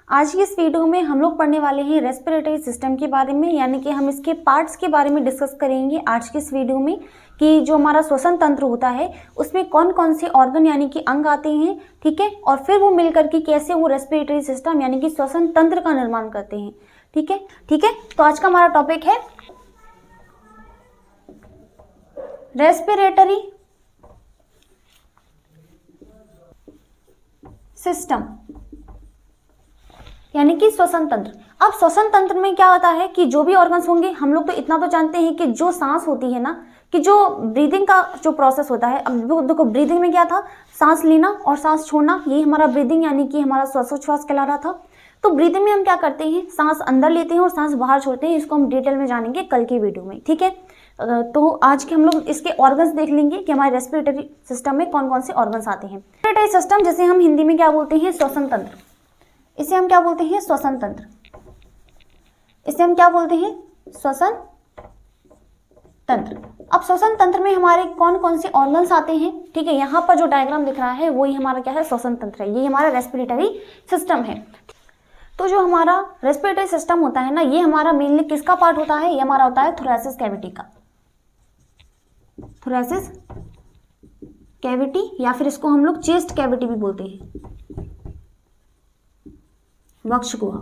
आज की इस वीडियो में हम लोग पढ़ने वाले हैं रेस्पिरेटरी सिस्टम के बारे में, यानी कि हम इसके पार्ट्स के बारे में डिस्कस करेंगे आज की इस वीडियो में कि जो हमारा श्वसन तंत्र होता है उसमें कौन कौन से ऑर्गन यानी कि अंग आते हैं, ठीक है, और फिर वो मिलकर के कैसे वो रेस्पिरेटरी सिस्टम यानी कि श्वसन तंत्र का निर्माण करते हैं। ठीक है, तो आज का हमारा टॉपिक है रेस्पिरेटरी सिस्टम यानी कि श्वसन तंत्र। अब श्वसन तंत्र में क्या होता है कि जो भी ऑर्गन्स होंगे, हम लोग तो इतना तो जानते हैं कि जो सांस होती है ना, कि जो ब्रीदिंग का जो प्रोसेस होता है, अब देखो ब्रीदिंग में क्या था, सांस लेना और सांस छोड़ना, ये हमारा ब्रीदिंग यानी कि हमारा श्वासोच्छ्वास कहला रहा था। तो ब्रीदिंग में हम क्या करते हैं, सांस अंदर लेते हैं और सांस बाहर छोड़ते हैं। इसको हम डिटेल में जानेंगे कल की वीडियो में, ठीक है। तो आज के हम लोग इसके ऑर्गन्स देख लेंगे कि हमारे रेस्पिरेटरी सिस्टम में कौन कौन से ऑर्गन्स आते हैं। रेस्पिरेटरी सिस्टम जिसे हम हिंदी में क्या बोलते हैं, श्वसन तंत्र, इसे हम क्या बोलते हैं, श्वसन तंत्र, इसे हम क्या बोलते हैं, श्वसन तंत्र। अब श्वसन तंत्र में हमारे कौन कौन से ऑर्गन्स आते हैं, ठीक है। यहाँ पर जो डायग्राम दिख रहा है वही हमारा क्या है, श्वसन तंत्र है, ये हमारा रेस्पिरेटरी सिस्टम है। तो जो हमारा रेस्पिरेटरी सिस्टम होता है ना, ये हमारा मेनली किसका पार्ट होता है, ये हमारा होता है थोरैसिस कैविटी का, थोरैसिस कैविटी, या फिर इसको हम लोग चेस्ट कैविटी भी बोलते हैं, वक्ष गुहा,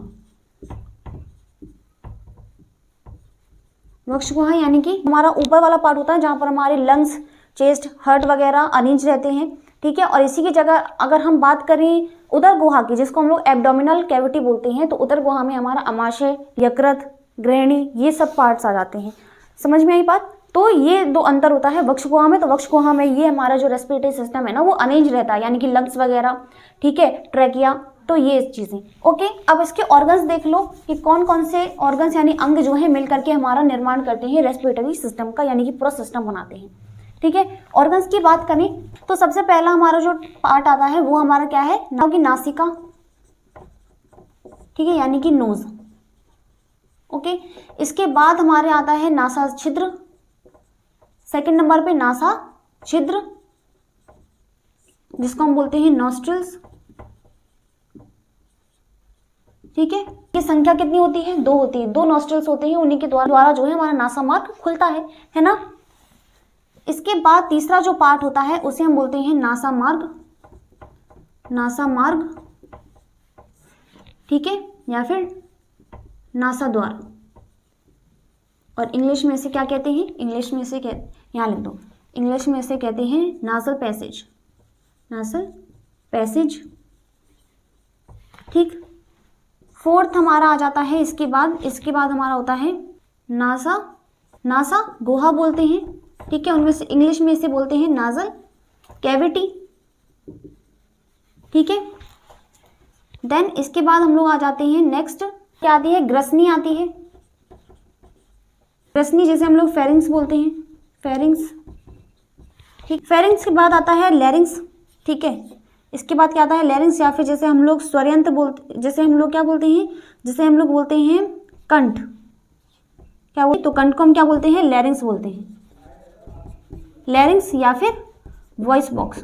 वक्ष गुहा यानी कि हमारा ऊपर वाला पार्ट होता है जहां पर हमारे लंग्स, चेस्ट, हार्ट वगैरह अरेंज रहते हैं, ठीक है। और इसी की जगह अगर हम बात करें उदर गुहा की, जिसको हम लोग एब्डोमिनल कैविटी बोलते हैं, तो उदर गुहा में हमारा अमाशय, यकृत, ग्रहणी, ये सब पार्ट्स आ जाते हैं। समझ में आई बात। तो ये दो अंतर होता है वक्ष गुहा में। तो वक्ष गुहा में ये हमारा जो रेस्पिरेटरी सिस्टम है ना, वो अरेंज रहता है, यानी कि लंग्स वगैरह, ठीक है, ट्रैकिया, तो ये चीजें ओके। अब इसके ऑर्गन्स देख लो कि कौन कौन से ऑर्गन्स यानी अंग जो है मिलकर के हमारा निर्माण करते हैं रेस्पिरेटरी सिस्टम का, यानी कि पूरा सिस्टम बनाते हैं, ठीक है। ऑर्गन्स की बात करें तो सबसे पहला हमारा जो पार्ट आता है वो हमारा क्या है, की नासिका, ठीक है, यानी कि नोज, ओके। इसके बाद हमारे आता है नासा छिद्र, सेकंड नंबर पे नासा छिद्र, जिसको हम बोलते हैं नॉस्ट्रिल्स, ठीक है। ये संख्या कितनी होती है, दो होती है, दो नॉस्ट्रिल्स होते हैं, उन्हीं के द्वारा जो है हमारा नासा मार्ग खुलता है ना। इसके बाद तीसरा जो पार्ट होता है उसे हम बोलते हैं नासा मार्ग, नासा मार्ग, ठीक है, या फिर नासा द्वार, और इंग्लिश में इसे क्या कहते हैं, इंग्लिश में इसे यहाँ लिख दो, इंग्लिश में इसे कहते हैं नासल पैसेज, नासल पैसेज, ठीक। फोर्थ हमारा आ जाता है इसके बाद हमारा होता है नासा गुहा बोलते हैं, ठीक है, उनमें से इंग्लिश में इसे बोलते हैं नाजल कैविटी, ठीक है। देन इसके बाद हम लोग आ जाते हैं नेक्स्ट, क्या आती है, ग्रसनी आती है, ग्रसनी जिसे हम लोग फेरिंग्स बोलते हैं, फेरिंग्स, ठीक। फेरिंग्स के बाद आता है लैरिंग्स, ठीक है। इसके बाद क्या आता है, लैरिंग्स, या फिर जैसे हम लोग स्वरयंत्र बोलते, जैसे हम लोग क्या बोलते हैं, जैसे हम लोग बोलते हैं कंठ, क्या बोलते, तो कंठ को हम क्या बोलते हैं, लैरिंग्स बोलते हैं, लैरिंग्स, या फिर वॉइस बॉक्स,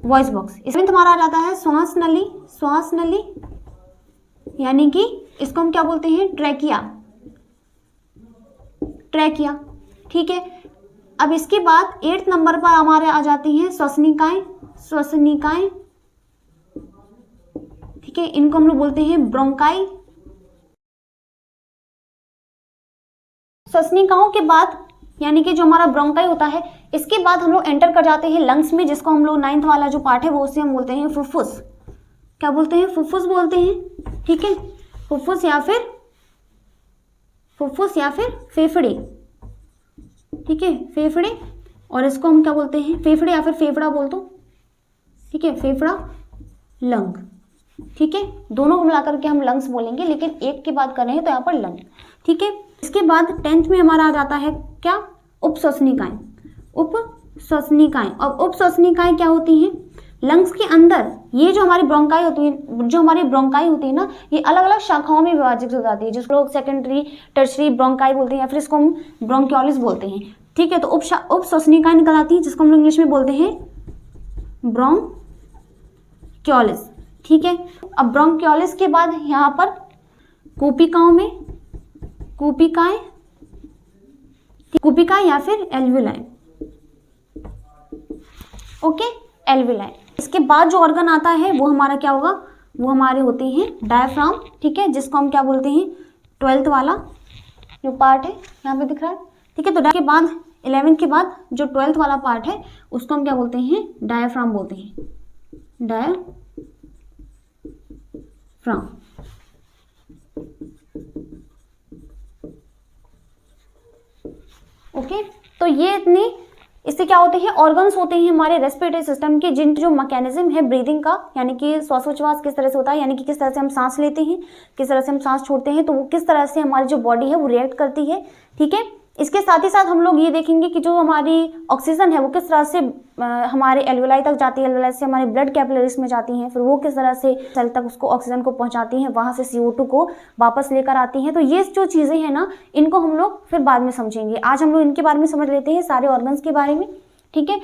वॉइस बॉक्स। इसमें हमारा आ जाता है श्वास नली, श्वास नली, यानी कि इसको हम क्या बोलते हैं, ट्रैकिया, ट्रैकिया, ठीक है। अब इसके बाद 8th नंबर पर हमारे आ जाती हैं श्वसनिकाएं, श्वसनिकाएं, ठीक है, इनको हम लोग बोलते हैं ब्रोंकाई। श्वसनिकाओं के बाद यानी कि जो हमारा ब्रोंकाई होता है, इसके बाद हम लोग एंटर कर जाते हैं लंग्स में, जिसको हम लोग 9th वाला जो पार्ट है वो उसे हम बोलते हैं फुफ्फुस, क्या बोलते हैं, फुफ्फुस बोलते हैं, ठीक है, फुफ्फुस या फिर फेफड़े, ठीक है, फेफड़े, और इसको हम क्या बोलते हैं, फेफड़े या फिर फेफड़ा बोल दो, ठीक है, फेफड़ा, लंग, ठीक है, दोनों को मिलाकर के हम लंग्स बोलेंगे, लेकिन एक की बात कर रहे हैं तो यहाँ पर लंग, ठीक है। इसके बाद 10th में हमारा आ जाता है क्या, उपश्वसनिकाएं, उपश्वसनिकाएं। और उपश्वसनिकाएं क्या होती हैं, लंग्स के अंदर ये जो हमारी ब्रोंकाई होती है, जो हमारी ब्रोंकाई होती है ना, ये अलग अलग शाखाओं में विभाजित हो जाती है, जिसको लोग सेकेंडरी, टर्शरी ब्रोंकाई बोलते हैं, या फिर इसको हम ब्रोंकियोलिस बोलते हैं, ठीक है। तो उपश्वसनिकाएं निकल आती है, जिसको हम लोग इंग्लिश में बोलते हैं ब्रोंकियोलिस, ठीक है। अब ब्रोंकियोलिस के बाद यहाँ पर कूपिकाओं में कूपिकाएं या फिर एल्वुलाए, ओके, एल्वुलाए। इसके बाद जो ऑर्गन आता है वो हमारा क्या होगा, वो हमारे होते हैं डायफ्राम, ठीक है, जिसको हम क्या बोलते हैं, 12th वाला जो पार्ट है यहाँ पे दिख रहा है, ठीक है। तो के बाद 11 के बाद जो 12th वाला पार्ट है उसको हम क्या बोलते हैं, डायफ्राम बोलते हैं, डायफ्राम। ओके, तो ये इतनी, इससे क्या होते हैं, ऑर्गन्स होते हैं हमारे रेस्पिरेटरी सिस्टम के, जिन जो मैकेनिज्म है ब्रीदिंग का, यानी कि श्वासोच्छ्वास किस तरह से होता है, यानी कि किस तरह से हम सांस लेते हैं, किस तरह से हम सांस छोड़ते हैं, तो वो किस तरह से हमारी जो बॉडी है वो रिएक्ट करती है, ठीक है। इसके साथ ही साथ हम लोग ये देखेंगे कि जो हमारी ऑक्सीजन है वो किस तरह से हमारे एल्वुलाई तक जाती है, एल्वुलाई से हमारे ब्लड कैपिलरीज में जाती हैं, फिर वो किस तरह से सेल तक उसको ऑक्सीजन को पहुंचाती हैं, वहां से CO2 को वापस लेकर आती हैं। तो ये जो चीज़ें हैं ना, इनको हम लोग फिर बाद में समझेंगे। आज हम लोग इनके बारे में समझ लेते हैं, सारे ऑर्गन्स के बारे में, ठीक है।